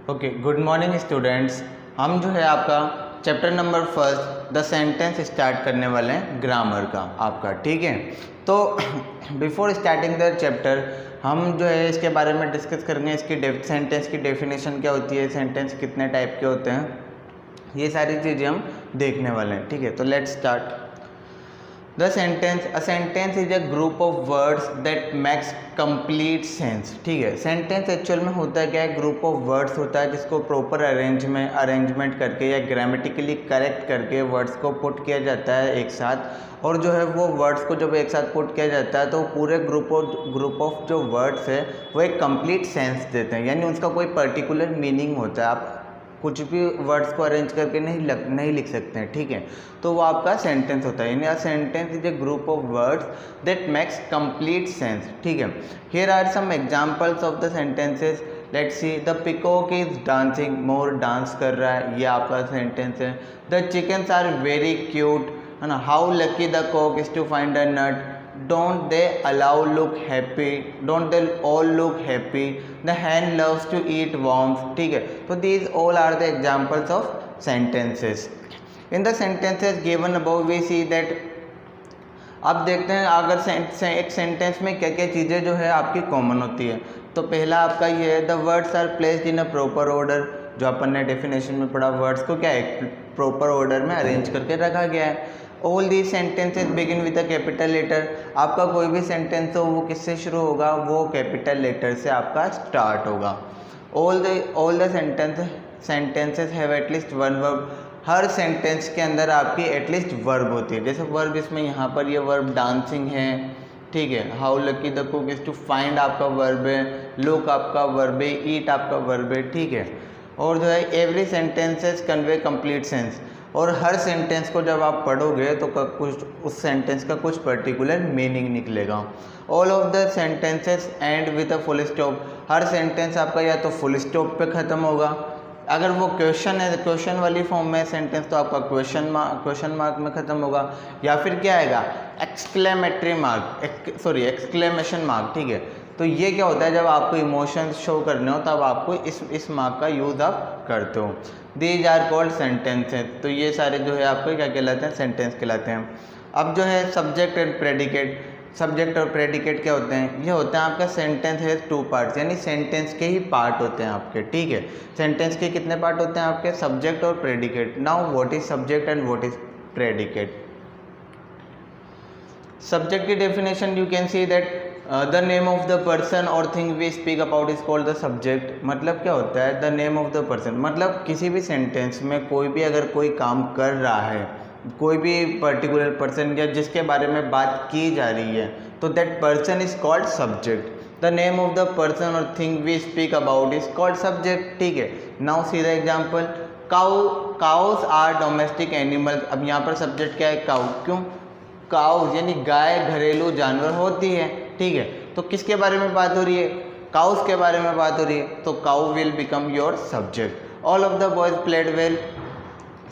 Okay, good morning students. हम जो है आपका chapter number first the sentence start करने वाले हैं ग्रामर का आपका, ठीक है। तो बिफोर स्टार्टिंग द चैप्टर हम जो है इसके बारे में डिस्कस करेंगे, इसकी सेंटेंस की डेफिनेशन क्या होती है, सेंटेंस कितने टाइप के होते हैं, ये सारी चीज़ें हम देखने वाले हैं, ठीक है। तो let's start. The sentence, a sentence is a group of words that makes complete sense, ठीक है। सेंटेंस एक्चुअल में होता है क्या है, ग्रुप ऑफ वर्ड्स होता है जिसको प्रॉपर अरेंजमेंट करके या ग्रामेटिकली करेक्ट करके वर्ड्स को पुट किया जाता है एक साथ, और जो है वो वर्ड्स को जब एक साथ पुट किया जाता है तो पूरे ग्रुप ऑफ जो वर्ड्स है वो एक कंप्लीट सेंस देते हैं, यानी उसका कोई पर्टिकुलर मीनिंग होता है। आप कुछ भी वर्ड्स को अरेंज करके नहीं लिख सकते हैं, ठीक है। तो वो आपका सेंटेंस होता है, यानी a sentence is a group of words that makes complete sense, ठीक है। Here are some examples of the sentences. Let's see, the peacock is dancing, मोर डांस कर रहा है, ये आपका सेंटेंस है। The chickens are very cute, है ना। How lucky the cock is to find a nut, don't they all look happy, the hen loves to eat worms, ठीक है। तो these all are the examples of sentences. In the sentences given above we see that, अब देखते हैं अगर एक sentence में क्या क्या चीज़ें जो है आपकी कॉमन होती है। तो पहला आपका ये है, the words are placed in a proper order, जो अपन ने डेफिनेशन में पढ़ा, वर्ड्स को क्या एक प्रॉपर ऑर्डर में अरेंज करके रखा गया है। All the sentences begin with a capital letter, आपका कोई भी सेंटेंस हो वो किससे शुरू होगा, वो कैपिटल लेटर से आपका स्टार्ट होगा। All the sentences have at least one verb, her sentence के अंदर आपकी एटलीस्ट वर्ब होती है। जैसे वर्ब इसमें यहाँ पर ये वर्ब डांसिंग है, ठीक है। How lucky the cook is to find आपका वर्ब है, लुक आपका वर्ब है, ईट आपका वर्ब है, ठीक है। और जो है every sentences convey complete sense, और हर सेंटेंस को जब आप पढ़ोगे तो कुछ उस सेंटेंस का कुछ पर्टिकुलर मीनिंग निकलेगा। All of the sentences and with a full stop, her sentence आपका या तो फुल स्टॉप पे ख़त्म होगा, अगर वो क्वेश्चन है, क्वेश्चन वाली फॉर्म में सेंटेंस तो आपका क्वेश्चन मार्क में ख़त्म होगा, या फिर क्या आएगा, एक्सक्लेमेशन मार्क, ठीक है। तो ये क्या होता है, जब आपको इमोशंस शो करने हो तब आपको इस मार्क का यूज़ आप करते हो। दीज आर कॉल्ड सेंटेंसेस, तो ये सारे जो है आपको क्या कहलाते हैं, सेंटेंस कहलाते हैं। अब जो है सब्जेक्ट एंड प्रेडिकेट, सब्जेक्ट और प्रेडिकेट क्या होते हैं, ये होते हैं आपका सेंटेंस है टू पार्ट्स, यानी सेंटेंस के ही पार्ट होते हैं आपके, ठीक है। सेंटेंस के कितने पार्ट होते हैं आपके, सब्जेक्ट और predicate. Now what is subject and what is predicate. Subject की definition you can see that the name of the person or thing we speak about is called the subject. मतलब क्या होता है, the name of the person, मतलब किसी भी sentence में कोई भी अगर कोई काम कर रहा है, कोई भी पर्टिकुलर पर्सन या जिसके बारे में बात की जा रही है, तो that person is called subject. The name of the person or thing we speak about is called subject, ठीक है। Now see the example, cows are domestic animals. अब यहाँ पर सब्जेक्ट क्या है, काउ, क्यों, काउस यानी गाय घरेलू जानवर होती है, ठीक है। तो किसके बारे में बात हो रही है, काउस के बारे में बात हो रही है, तो cow will become your subject. All of the boys played well,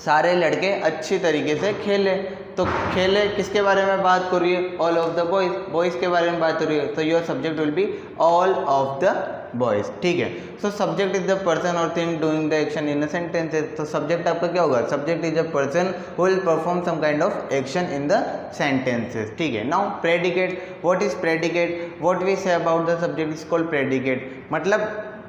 सारे लड़के अच्छी तरीके से खेले, तो खेले किसके बारे में बात कर रही है, all of the boys, boys के बारे में बात हो रही है, तो your subject will be all of the boys, ठीक है। So subject is the person or thing doing the action in a sentences. तो सब्जेक्ट आपका क्या होगा, subject is a person who will perform some kind of action in the sentences, ठीक है। Now predicate, what is predicate, what we say about the subject is called predicate, मतलब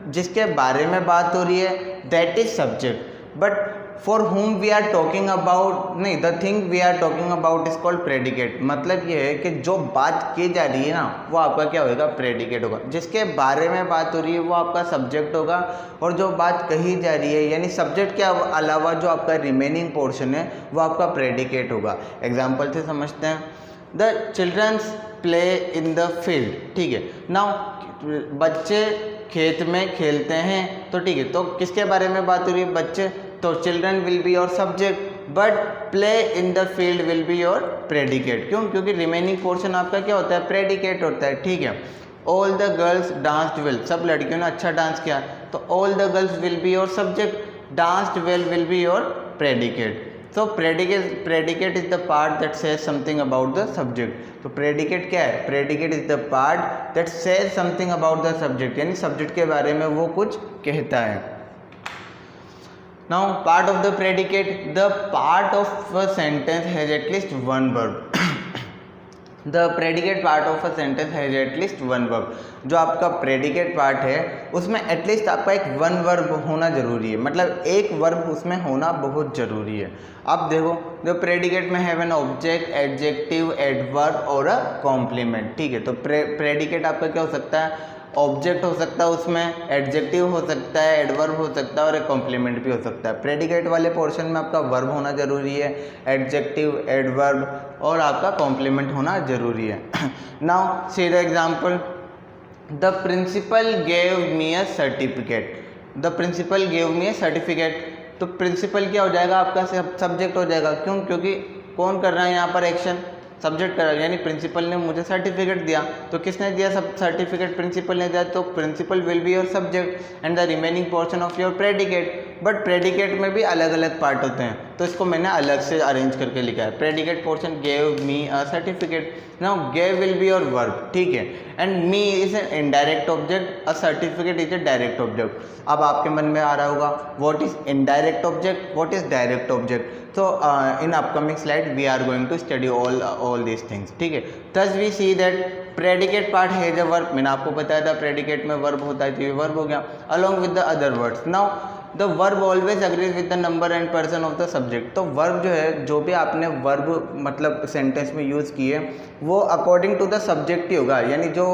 जिसके बारे में बात हो रही है that is subject, but for whom we are talking about, नहीं, the thing we are talking about is called predicate. मतलब ये है कि जो बात की जा रही है ना वो आपका क्या होगा, प्रेडिकेट होगा। जिसके बारे में बात हो रही है वो आपका सब्जेक्ट होगा, और जो बात कही जा रही है यानी सब्जेक्ट के अलावा जो आपका रिमेनिंग पोर्शन है वो आपका प्रेडिकेट होगा। एग्जाम्पल से समझते हैं, the childrens play in the field, ठीक है। नाउ बच्चे खेत में खेलते हैं, तो ठीक है, तो किसके बारे में बात हो रही है, बच्चे, तो children will be your subject, but play in the field will be your predicate. क्यों, क्योंकि रिमेनिंग पोर्शन आपका क्या होता है, प्रेडिकेट होता है, ठीक है। All the girls danced well, सब लड़कियों ने अच्छा डांस किया, तो all the girls will be your subject, danced well will be your predicate. So predicate is the part that says something about the subject. तो predicate क्या है, predicate is the part that says something about the subject, यानी subject के बारे में वो कुछ कहता है। Now part of the predicate, the part of a sentence has at least one verb. The predicate part of a sentence has at least one verb. जो आपका प्रेडिकेट पार्ट है उसमें एटलीस्ट आपका एक वन वर्ब होना जरूरी है, मतलब एक वर्ब उसमें होना बहुत जरूरी है। अब देखो, जो प्रेडिकेट में have an object, adjective, adverb और अ कॉम्प्लीमेंट। ठीक है, तो प्रेडिकेट आपका क्या हो सकता है, ऑब्जेक्ट हो सकता है, उसमें एडजेक्टिव हो सकता है, एडवर्ब हो सकता है और एक कॉम्प्लीमेंट भी हो सकता है। प्रेडिकेट वाले पोर्शन में आपका वर्ब होना जरूरी है, एडजेक्टिव, एडवर्ब और आपका कॉम्प्लीमेंट होना जरूरी है। Now see the example, the principal gave me a certificate. The principal gave me a certificate, तो प्रिंसिपल क्या हो जाएगा, आपका सब्जेक्ट हो जाएगा। क्यों? क्योंकि कौन कर रहा है यहाँ पर एक्शन, सब्जेक्ट कर रहा है, यानी प्रिंसिपल ने मुझे सर्टिफिकेट दिया। तो किसने दिया सब सर्टिफिकेट, प्रिंसिपल ने दिया, तो principal will be your subject and the remaining portion of your predicate. But predicate में भी अलग अलग पार्ट होते हैं, तो इसको मैंने अलग से अरेंज करके लिखा है। Predicate portion gave me a certificate, now gave will be your verb, ठीक है, and me is an indirect object, a certificate is a direct object. अब आपके मन में आ रहा होगा what is indirect object, what is direct object. तो in upcoming slide we are going to study all these things, ठीक है। Thus we see that predicate part has a verb, मैंने आपको बताया था प्रेडिकेट में वर्ब होता है, तो ये वर्ब हो गया, along with the other words. Now the verb always agrees with the number and person of the subject. तो वर्ब जो है, जो भी आपने वर्ब मतलब सेंटेंस में यूज़ किए वो अकॉर्डिंग टू द सब्जेक्ट ही होगा, यानी जो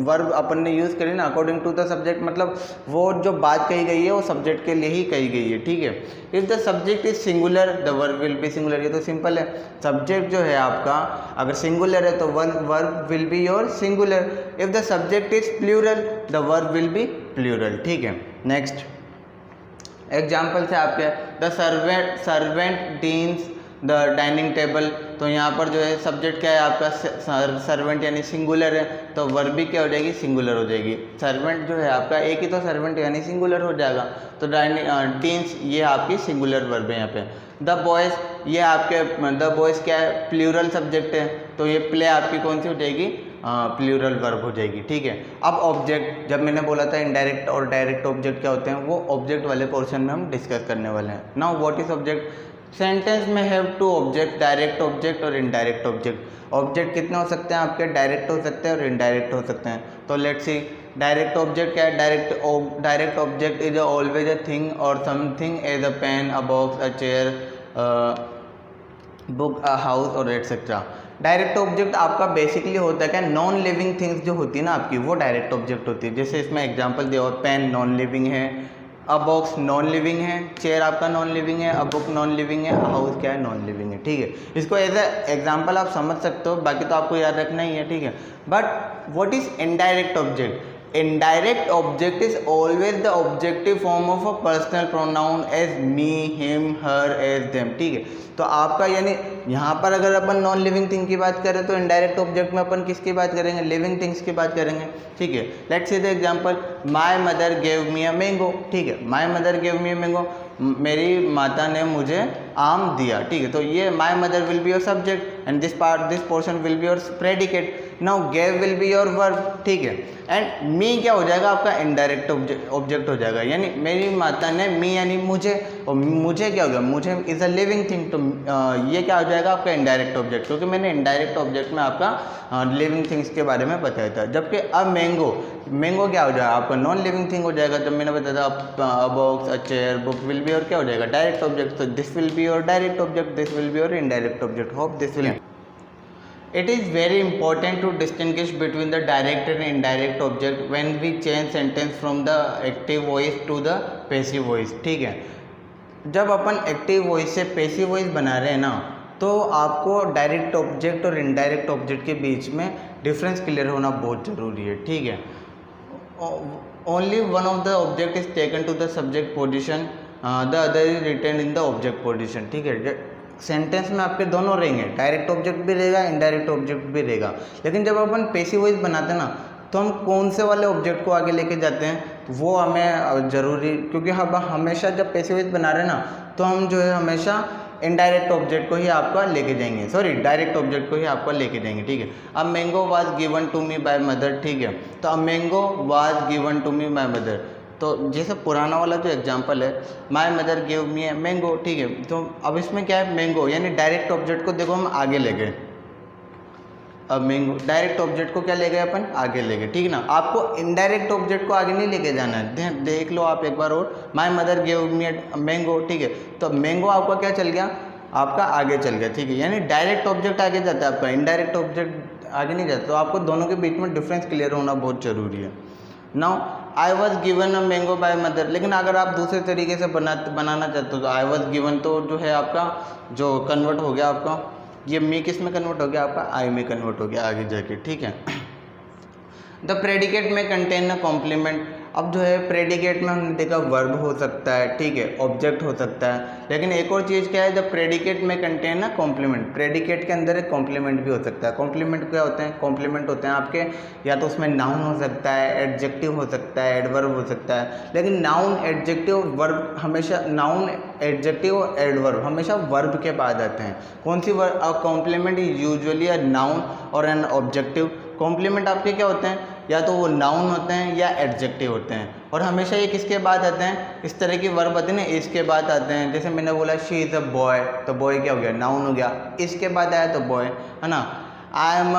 वर्ब अपन ने यूज़ करी ना अकॉर्डिंग टू द सब्जेक्ट, मतलब वो जो बात कही गई है वो सब्जेक्ट के लिए ही कही गई है, ठीक है। If the subject is singular the verb will B singular, ये तो सिंपल है। सब्जेक्ट जो है आपका अगर सिंगुलर है तो verb will be your singular. If the subject is plural the verb will be plural, ठीक है। नेक्स्ट एग्जाम्पल से आपके the servant deans the dining table. तो यहाँ पर जो है सब्जेक्ट क्या है आपका, सर्वेंट यानी सिंगुलर है, तो वर्ब भी क्या हो जाएगी, सिंगुलर हो जाएगी। सर्वेंट जो है आपका एक ही तो सर्वेंट यानी सिंगुलर हो जाएगा, तो डाइनिंग डीन्स ये आपकी सिंगुलर वर्ब है यहाँ पे। द बॉयज़, ये आपके द बॉयज़ क्या है, प्लूरल सब्जेक्ट है, तो ये प्ले आपकी कौन सी हो जाएगी, प्लूरल वर्ब हो जाएगी, ठीक है। अब ऑब्जेक्ट, जब मैंने बोला था इनडायरेक्ट और डायरेक्ट ऑब्जेक्ट क्या होते हैं, वो ऑब्जेक्ट वाले पोर्शन में हम डिस्कस करने वाले हैं। Now what is object, sentence में have two object, direct object और इनडायरेक्ट ऑब्जेक्ट। ऑब्जेक्ट कितने हो सकते हैं आपके, डायरेक्ट हो सकते हैं और इनडायरेक्ट हो सकते हैं। तो लेट्स सी डायरेक्ट ऑब्जेक्ट क्या है, direct object is always a thing or something as a pen, a box, a chair, book, a house or etcetera. Direct object आपका बेसिकली होता है क्या, नॉन लिविंग थिंग्स जो होती है ना आपकी, वो डायरेक्ट ऑब्जेक्ट होती है। जैसे इसमें एग्जांपल दिया हुआ, पेन नॉन लिविंग है, अ बॉक्स नॉन लिविंग है, चेयर आपका नॉन लिविंग है, अ बुक नॉन लिविंग है, अ हाउस क्या है, नॉन लिविंग है, ठीक है। इसको एज ए एग्जाम्पल आप समझ सकते हो, बाकी तो आपको याद रखना ही है, ठीक है। But what is indirect object, indirect object is always the objective form of a personal pronoun as me, him, her, as them, ठीक है। तो आपका यानी यहाँ पर अगर अपन नॉन लिविंग थिंग की बात करें तो इनडायरेक्ट ऑब्जेक्ट में अपन किसकी बात करेंगे, लिविंग थिंग्स की बात करेंगे, ठीक है। Let's see the example, my mother gave me a mango, ठीक है। My mother gave me a mango, मेरी माता ने मुझे आम दिया, ठीक है। तो ये my mother will be your subject and this portion will be your predicate. Now gave will be your verb, ठीक है। एंड मी क्या हो जाएगा आपका, इनडायरेक्ट ऑब्जेक्ट हो जाएगा, यानी मेरी माता ने, मी यानी मुझे, और मुझे क्या हो गया, मुझे इज अ लिविंग थिंग, तो ये क्या हो जाएगा आपका इनडायरेक्ट ऑब्जेक्ट, क्योंकि मैंने इनडायरेक्ट ऑब्जेक्ट में आपका लिविंग थिंग्स के बारे में बताया था। जबकि अब मैंगो, मैंगो क्या हो जाएगा आपका, नॉन लिविंग थिंग हो जाएगा। जब मैंने बताया था box, a chair, book will be और क्या हो जाएगा, डायरेक्ट ऑब्जेक्ट। तो this will be your direct object, this will be your indirect object. Hope this will. It is very important to distinguish between the direct and indirect object when we change sentence from the active voice to the passive voice, ठीक है। जब अपन active voice से passive voice बना रहे हैं ना, तो आपको डायरेक्ट ऑब्जेक्ट और इनडायरेक्ट ऑब्जेक्ट के बीच में डिफरेंस क्लियर होना बहुत ज़रूरी है, ठीक है। Only one of the object is taken to the subject position, the other is retain in the object position, ठीक है। सेंटेंस में आपके दोनों रहेंगे, डायरेक्ट ऑब्जेक्ट भी रहेगा, इनडायरेक्ट ऑब्जेक्ट भी रहेगा। लेकिन जब अपन पैसिव वॉइस बनाते हैं ना, तो हम कौन से वाले ऑब्जेक्ट को आगे लेके जाते हैं, वो हमें ज़रूरी, क्योंकि हम हमेशा जब पैसिव वॉइस बना रहे हैं ना, तो हम जो है हमेशा इनडायरेक्ट ऑब्जेक्ट को ही आपका लेके जाएंगे, सॉरी डायरेक्ट ऑब्जेक्ट को ही आपका लेके जाएंगे, ठीक है। अब mango was given to me by mother, ठीक है। तो अब mango was given to me by mother, तो जैसे पुराना वाला जो एग्जांपल है, my mother give me a mango, ठीक है। तो अब इसमें क्या है, मैंगो यानी डायरेक्ट ऑब्जेक्ट को देखो हम आगे ले गए। अब मैंगो डायरेक्ट ऑब्जेक्ट को क्या ले गए अपन, आगे ले गए, ठीक है ना। आपको इनडायरेक्ट ऑब्जेक्ट को आगे नहीं लेके जाना है। देख लो आप एक बार और, my mother give me a mango, ठीक है। तो मैंगो आपका क्या चल गया, आपका आगे चल गया, ठीक है। यानी डायरेक्ट ऑब्जेक्ट आगे जाता है आपका, इनडायरेक्ट ऑब्जेक्ट आगे नहीं जाता। तो आपको दोनों के बीच में डिफरेंस क्लियर होना बहुत जरूरी है। Now I was given a mango by mother, लेकिन अगर आप दूसरे तरीके से बनाना चाहते हो तो आई वॉज गिवन तो जो है आपका जो कन्वर्ट हो गया आपका, ये मी किस में कन्वर्ट हो गया आपका, आई में कन्वर्ट हो गया आगे जाके, ठीक है। द प्रेडिकेट में कंटेन अ कॉम्प्लीमेंट, अब जो है प्रेडिकेट में हमने देखा वर्ब हो सकता है, ठीक है, ऑब्जेक्ट हो सकता है, लेकिन एक और चीज़ क्या है, द प्रेडिकेट में कंटेन अ कॉम्प्लीमेंट, प्रेडिकेट के अंदर एक कॉम्प्लीमेंट भी हो सकता है। कॉम्प्लीमेंट क्या होते हैं, कॉम्प्लीमेंट होते हैं आपके या तो उसमें नाउन हो सकता है, एडजेक्टिव हो सकता है, एडवर्ब हो सकता है, लेकिन नाउन एडजेक्टिव वर्ब हमेशा, नाउन एडजेक्टिव और एडवर्ब हमेशा वर्ब के बाद आते हैं। कौन सी verb, complement is usually a noun or an objective. Complement आपके क्या होते हैं, या तो वो नाउन होते हैं या एडजेक्टिव होते हैं, और हमेशा ये किसके बाद आते हैं, इस तरह की वर्ब आते हैं ना, इसके बाद आते हैं। जैसे मैंने बोला शी इज़ अ बॉय, तो बॉय क्या हो गया, नाउन हो गया, इसके बाद आया तो बॉय, है ना। आई एम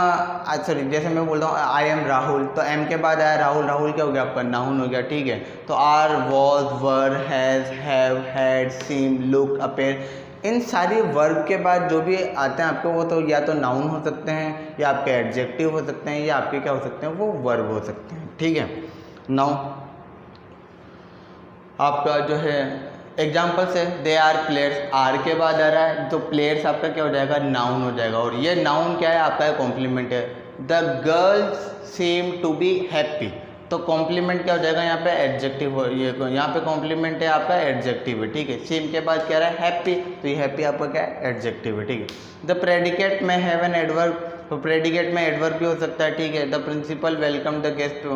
सॉरी, जैसे मैं बोलता हूँ आई एम राहुल, तो एम के बाद आया राहुल, राहुल क्या हो गया आपका, नाउन हो गया, ठीक है। तो are, was, were, has, have, had, seem, look, appear, इन सारी वर्ब के बाद जो भी आते हैं आपको, वो तो या तो नाउन हो सकते हैं या आपके एडजेक्टिव हो सकते हैं या आपके क्या हो सकते हैं, वो वर्ब हो सकते हैं, ठीक है। नाउ आपका जो है एग्जाम्पल्स है, दे आर प्लेयर्स, आर के बाद आ रहा है तो प्लेयर्स आपका क्या हो जाएगा, नाउन हो जाएगा, और ये नाउन क्या है आपका, कॉम्प्लीमेंट है। The girls seem to be happy, तो कॉम्प्लीमेंट क्या हो जाएगा यहाँ पे, एडजेक्टिव, ये यहाँ पे कॉम्प्लीमेंट है आपका एडजेक्टिव है, ठीक है। सीम के बाद क्या रहा है, हैप्पी, तो ये हैप्पी आपका क्या है, एडजेक्टिव है, ठीक है। द प्रेडिकेट में हैव एन एडवर्ब, तो प्रेडिकेट में एडवर्ब भी हो सकता है, ठीक है। The principal welcome the guest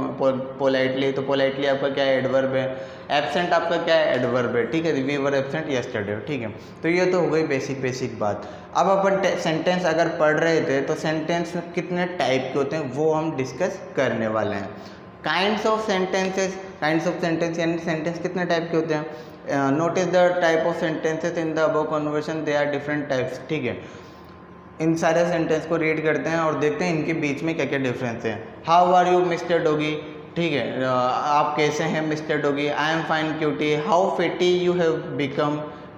politely, तो पोलाइटली आपका क्या है, एडवर्ब है। एब्सेंट आपका क्या है, एडवर्ब है, ठीक है। वी वर एब्सेंट यस्टरडे, ठीक है। तो ये तो हो गई बेसिक बात। अब अपन सेंटेंस अगर पढ़ रहे थे तो सेंटेंस में कितने टाइप के होते हैं वो हम डिस्कस करने वाले हैं। Kinds of sentences, kinds of sentence यानी सेंटेंस कितने टाइप के होते हैं। Notice the type of sentences in the above conversation, they are different types, ठीक है। इन सारे सेंटेंस को रीड करते हैं और देखते हैं इनके बीच में क्या क्या डिफरेंस है। How are you mister doggy, ठीक है, आप कैसे हैं mister doggy. I am fine cutie, how fatty you have become,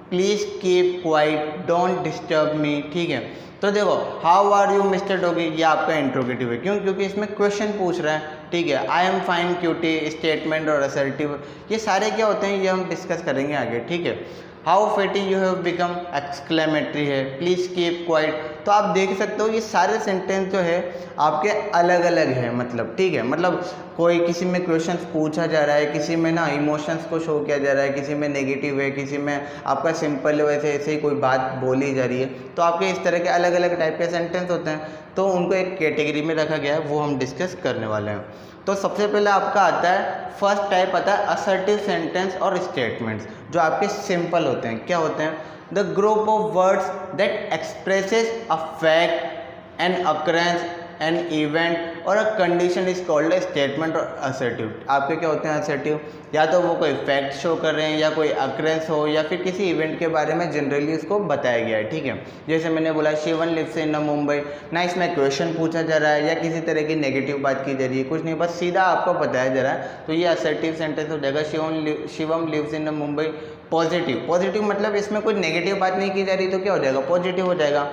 please keep quiet, don't disturb me, ठीक है। तो देखो how are you mister doggy, ये आपका इंट्रोगेटिव है, क्यों, क्योंकि इसमें क्वेश्चन पूछ रहा है, ठीक है। आई एम फाइन क्यूटी स्टेटमेंट और असर्टिव, ये सारे क्या होते हैं ये हम डिस्कस करेंगे आगे, ठीक है। How fatty you have become exclamatory है, प्लीज़ कीप क्वाइट। तो आप देख सकते हो ये सारे सेंटेंस जो है आपके अलग अलग है, मतलब, ठीक है। मतलब कोई किसी में क्वेश्चन पूछा जा रहा है, किसी में ना इमोशंस को शो किया जा रहा है, किसी में नेगेटिव है, किसी में आपका सिंपल है, वैसे ऐसे ही कोई बात बोली जा रही है। तो आपके इस तरह के अलग अलग टाइप के सेंटेंस होते हैं, तो उनको एक कैटेगरी में रखा गया है, वो हम डिस्कस करने वाले हैं। तो सबसे पहले आपका आता है, फर्स्ट टाइप आता है असर्टिव सेंटेंस और स्टेटमेंट्स, जो आपके सिंपल होते हैं। क्या होते हैं, the group of words that expresses a fact, an occurrence, an event or a condition is called a statement और असर्टिव। आपके क्या होते हैं असर्टिव, या तो वो कोई फैक्ट शो कर रहे हैं या कोई अकरेंस हो या फिर किसी इवेंट के बारे में जनरली उसको बताया गया है, ठीक है। जैसे मैंने बोला शिवन लिव्स इन मुंबई, ना इसमें क्वेश्चन पूछा जा रहा है या किसी तरह की नेगेटिव बात की जा रही है, कुछ नहीं, बस सीधा आपको बताया जा रहा है, तो ये असर्टिव सेंटेंस हो जाएगा। Shivam lives in Mumbai, positive, positive मतलब इसमें कोई नेगेटिव बात नहीं की जा रही, तो क्या हो जाएगा, पॉजिटिव हो जाएगा।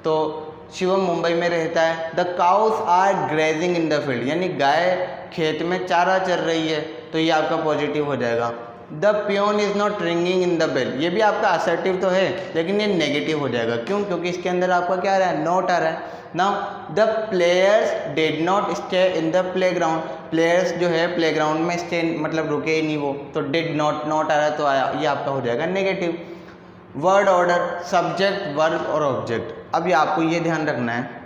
तो शिवम मुंबई में रहता है। The cows are grazing in the field, यानी गाय खेत में चारा चर रही है, तो ये आपका पॉजिटिव हो जाएगा। The peon is not ringing in the bell, ये भी आपका असर्टिव तो है लेकिन ये नेगेटिव हो जाएगा, क्यों, क्योंकि इसके अंदर आपका क्या आ रहा है, नॉट आ रहा है। Now the players did not stay in the play ground, players जो है प्ले ग्राउंड में स्टे मतलब रुके ही नहीं वो, तो डिड नॉट, नॉट आ रहा है तो आया, ये आपका हो जाएगा negative. Word order, subject, verb और ऑब्जेक्ट। अभी आपको ये ध्यान रखना है,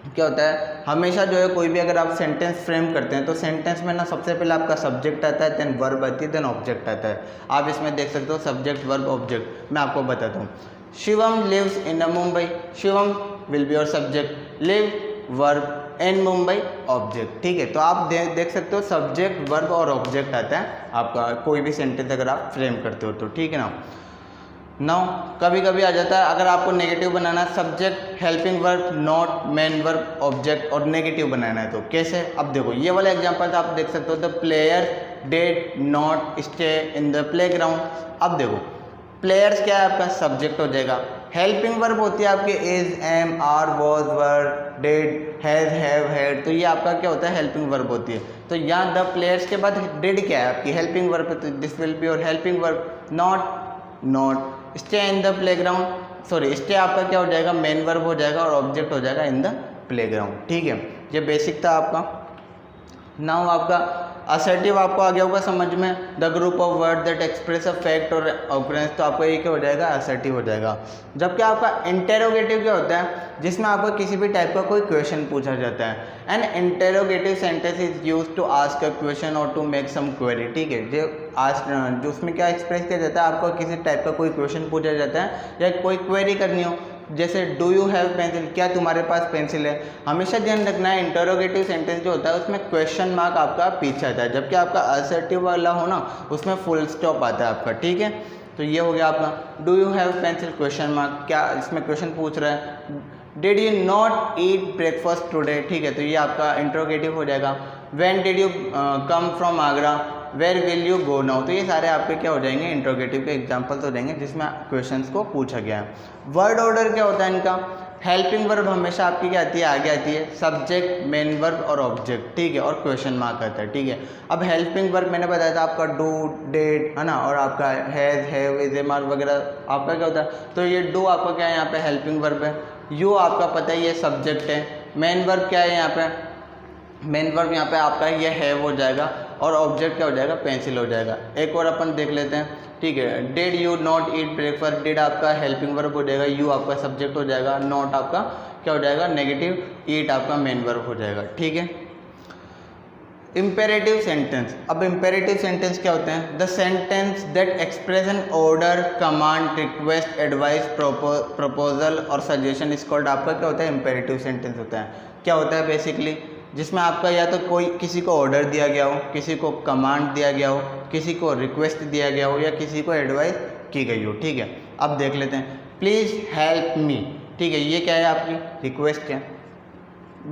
क्या होता है हमेशा जो है कोई भी अगर आप सेंटेंस फ्रेम करते हैं तो सेंटेंस में ना सबसे पहले आपका सब्जेक्ट आता है, देन वर्ब आती है, देन ऑब्जेक्ट आता है। आप इसमें देख सकते हो सब्जेक्ट, वर्ब, ऑब्जेक्ट। मैं आपको बताता हूँ, Shivam lives in Mumbai, Shivam will be your subject, live verb, in Mumbai object. ठीक है, तो आप देख सकते हो सब्जेक्ट वर्ब और ऑब्जेक्ट आता है आपका कोई भी सेंटेंस अगर आप फ्रेम करते हो तो। ठीक है ना। नाउ कभी कभी आ जाता है अगर आपको नेगेटिव बनाना है, subject helping verb not main verb object और नेगेटिव बनाना है तो कैसे। अब देखो ये वाला एग्जांपल आप देख सकते हो, the player did not stay in the playground. अब देखो प्लेयर्स क्या है आपका सब्जेक्ट हो जाएगा, हेल्पिंग वर्ब होती है आपकी is, am, are, was, were, did, has, have, had, तो ये आपका क्या होता है हेल्पिंग वर्ब होती है। तो यहाँ द प्लेयर्स के बाद डिड क्या है आपकी हेल्पिंग वर्ब, तो this will be your helping verb. Not stay in the playground, sorry stay आपका क्या हो जाएगा मेन वर्ब हो जाएगा और ऑब्जेक्ट हो जाएगा इन द प्लेग्राउंड। ठीक है, ये बेसिक था आपका। नाउ आपका असर्टिव आपको आ गया होगा समझ में, the group of word that express a fact और ऑकरेंस, तो आपका ये क्या हो जाएगा असर्टिव हो जाएगा। जबकि आपका इंटेरोगेटिव क्या होता है जिसमें आपको किसी भी टाइप का कोई क्वेश्चन पूछा जाता है। An interrogative sentence is use to ask a question और टू मेक सम क्वेरी। ठीक है, जो उसमें क्या एक्सप्रेस किया जाता है, आपको किसी टाइप का कोई क्वेश्चन पूछा जाता है या कोई क्वेरी करनी हो, जैसे डू यू हैव पेंसिल, क्या तुम्हारे पास पेंसिल है। हमेशा ध्यान रखना है इंटरोगेटिव सेंटेंस जो होता है उसमें क्वेश्चन मार्क आपका पीछे आता है, जबकि आपका असर्टिव वाला हो ना उसमें फुल स्टॉप आता है आपका। ठीक है, तो ये हो गया आपका do you have pencil question mark, क्या इसमें क्वेश्चन पूछ रहा है। Did you not eat breakfast today, ठीक है, तो ये आपका इंटरोगेटिव हो जाएगा। When did you come from Agra, where will you go now, तो ये सारे आपके क्या हो जाएंगे इंट्रोगेटिव के एग्जाम्पल्स हो जाएंगे जिसमें क्वेश्चंस को पूछा गया है। वर्ड ऑर्डर क्या होता है इनका, हेल्पिंग वर्ब हमेशा आपकी क्या आती है आगे आती है, सब्जेक्ट मेन वर्ब और ऑब्जेक्ट। ठीक है, और क्वेश्चन मार्क आता है। ठीक है, अब हेल्पिंग वर्ब मैंने बताया था आपका डू, डिड, है ना, और आपका has, have, is, am, are वगैरह आपका क्या होता है, तो ये डू आपका क्या है यहाँ पे हेल्पिंग वर्ब है, यू आपका पता है ये सब्जेक्ट है, मेन वर्ब क्या है यहाँ पे, मेन वर्ब यहाँ पे आपका ये हैव हो जाएगा और ऑब्जेक्ट क्या हो जाएगा पेंसिल हो जाएगा। एक और अपन देख लेते हैं। ठीक है, did you not eat breakfast, did आपका हेल्पिंग वर्ब हो जाएगा, यू आपका सब्जेक्ट हो जाएगा, नॉट आपका क्या हो जाएगा नेगेटिव, ईट आपका मेन वर्ब हो जाएगा। ठीक है, इम्पेरेटिव सेंटेंस। अब इम्पेरेटिव सेंटेंस क्या होते हैं, the sentence that express N order, command, request, advice, proposal और सजेशन इज कॉल्ड, आपका क्या होता है इम्पेरेटिव सेंटेंस होता है। क्या होता है बेसिकली, जिसमें आपका या तो कोई किसी को ऑर्डर दिया गया हो, किसी को कमांड दिया गया हो, किसी को रिक्वेस्ट दिया गया हो या किसी को एडवाइस की गई हो। ठीक है, अब देख लेते हैं, प्लीज़ हेल्प मी। ठीक है, ये क्या है आपकी रिक्वेस्ट है।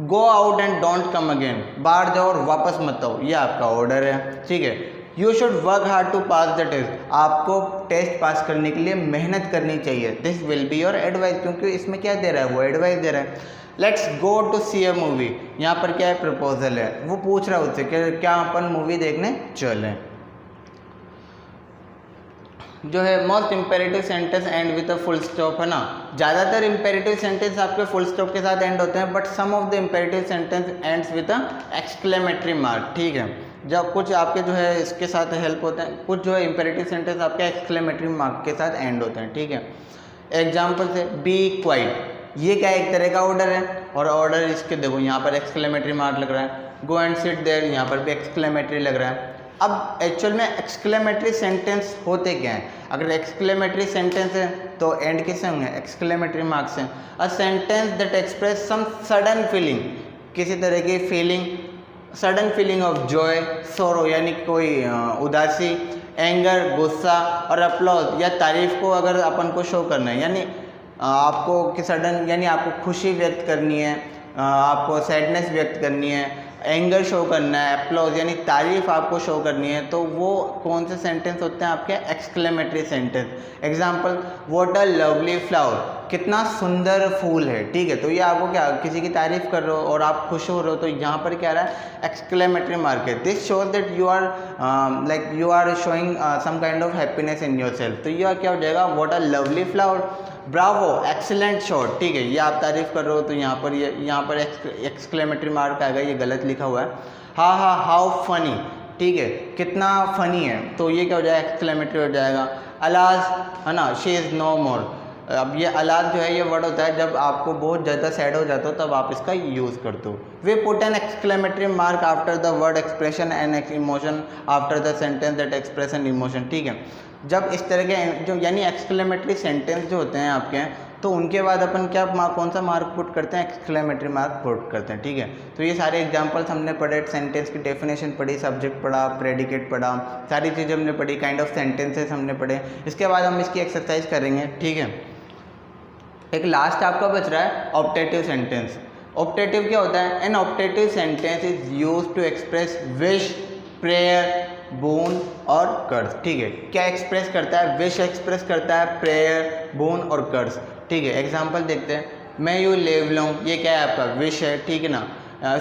Go out and don't come again, बाहर जाओ और वापस मत आओ, ये आपका ऑर्डर है। ठीक है, you should work hard to pass the test, आपको टेस्ट पास करने के लिए मेहनत करनी चाहिए। This will be your advice, क्योंकि इसमें क्या दे रहा है वो एडवाइस दे रहा है। Let's go to see a movie, यहाँ पर क्या है प्रपोजल है, वो पूछ रहा है उससे कि क्या अपन मूवी देखने चलें। जो है most imperative sentence end with a full stop, है ना। ज़्यादातर इम्पेरेटिव सेंटेंस आपके फुल स्टॉप के साथ एंड होते हैं, but some of the imperative sentence ends with a exclamatory mark. ठीक है, जब कुछ आपके जो है इसके साथ हेल्प होते हैं, कुछ जो है इम्पेरेटिव सेंटेंस आपके एक्सक्लेमेटरी मार्क के साथ एंड होते हैं। ठीक है, एग्जाम्पल से बी क्वाइट, ये क्या एक तरह का ऑर्डर है और ऑर्डर इसके देखो यहाँ पर एक्सक्लेमेटरी मार्क लग रहा है। गो एंड सिट देयर, यहाँ पर भी एक्सक्लेमेटरी लग रहा है। अब एक्चुअल में एक्सक्लेमेटरी सेंटेंस होते क्या हैं, अगर एक्सक्लेमेटरी सेंटेंस है तो एंड किससे होंगे एक्सक्लेमेटरी मार्क से। A sentence that express some sudden feeling, किसी तरह की feeling, sudden feeling of joy, sorrow यानी कोई उदासी, एंगर गुस्सा, और अप्लॉज या तारीफ को अगर अपन को शो करना है, यानी आपको कि सडन यानी आपको खुशी व्यक्त करनी है, आपको सैडनेस व्यक्त करनी है, एंगर शो करना है, अप्लॉज यानी तारीफ आपको शो करनी है, तो वो कौन से सेंटेंस होते हैं आपके exclamatory sentence. Example, what a lovely flower, कितना सुंदर फूल है। ठीक है, तो ये आपको क्या किसी की तारीफ कर रहे हो और आप खुश हो रहे हो, तो यहाँ पर क्या रहा है एक्सक्लेमेटरी मार्क है। This shows that you are like you are showing some kind of happiness in yourself, तो यह क्या हो जाएगा what a lovely flower, bravo, excellent shot. ठीक है, ये आप तारीफ कर रहे हो तो यहाँ पर एक्सक्लेमेटरी मार्क आएगा, ये गलत लिखा हुआ है। हाँ हाँ हाउ फनी, ठीक है कितना फनी है, तो ये क्या हो जाएगा एक्सक्लेमेटरी हो जाएगा। अलाज, है ना, शी इज़ नो मोर। अब ये अलाज जो है ये वर्ड होता है जब आपको बहुत ज़्यादा सैड हो जाते हो तब आप इसका यूज़ करते हो। We put an exclamatory mark after the word expression and emotion after the sentence that express an emotion. ठीक है, जब इस तरह के जो यानी एक्सक्लेमेटरी सेंटेंस जो होते हैं आपके तो उनके बाद अपन क्या कौन सा मार्क पुट करते हैं, एक्सक्लेमेटरी मार्क पुट करते हैं, ठीक है। तो ये सारे एग्जांपल्स हमने पढ़े, सेंटेंस की डेफिनेशन पढ़ी, सब्जेक्ट पढ़ा, प्रेडिकेट पढ़ा, सारी चीज़ें हमने पढ़ी, काइंड ऑफ सेंटेंसेस हमने पढ़े। इसके बाद हम इसकी एक्सरसाइज करेंगे, ठीक है। एक लास्ट आपका बच रहा है ऑप्टेटिव सेंटेंस। ऑप्टेटिव क्या होता है? An optative sentence is used to express wish, prayer, boon और कर्स, ठीक है। क्या एक्सप्रेस करता है? विश एक्सप्रेस करता है, प्रेयर, बोन और कर्स, ठीक है। एग्जांपल देखते हैं, मैं यू लिव लॉन्ग, ये क्या है आपका? विश है, ठीक है ना,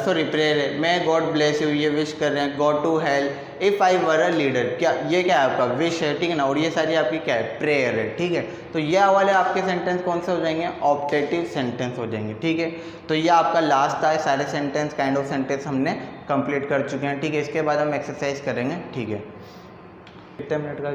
सॉरी प्रेयर है। मैं गॉड ब्लेस यू, ये विश कर रहे हैं। God to help if I were a leader, क्या ये क्या है आपका? विश है, ठीक है ना, और ये सारी आपकी क्या है? प्रेयर है, ठीक है। तो ये वाले आपके सेंटेंस कौन से हो जाएंगे? ऑप्टेटिव सेंटेंस हो जाएंगे, ठीक है। तो ये आपका लास्ट था, सारे सेंटेंस काइंड ऑफ सेंटेंस हमने कंप्लीट कर चुके हैं, ठीक है। इसके बाद हम एक्सरसाइज करेंगे, ठीक है। कितने मिनट का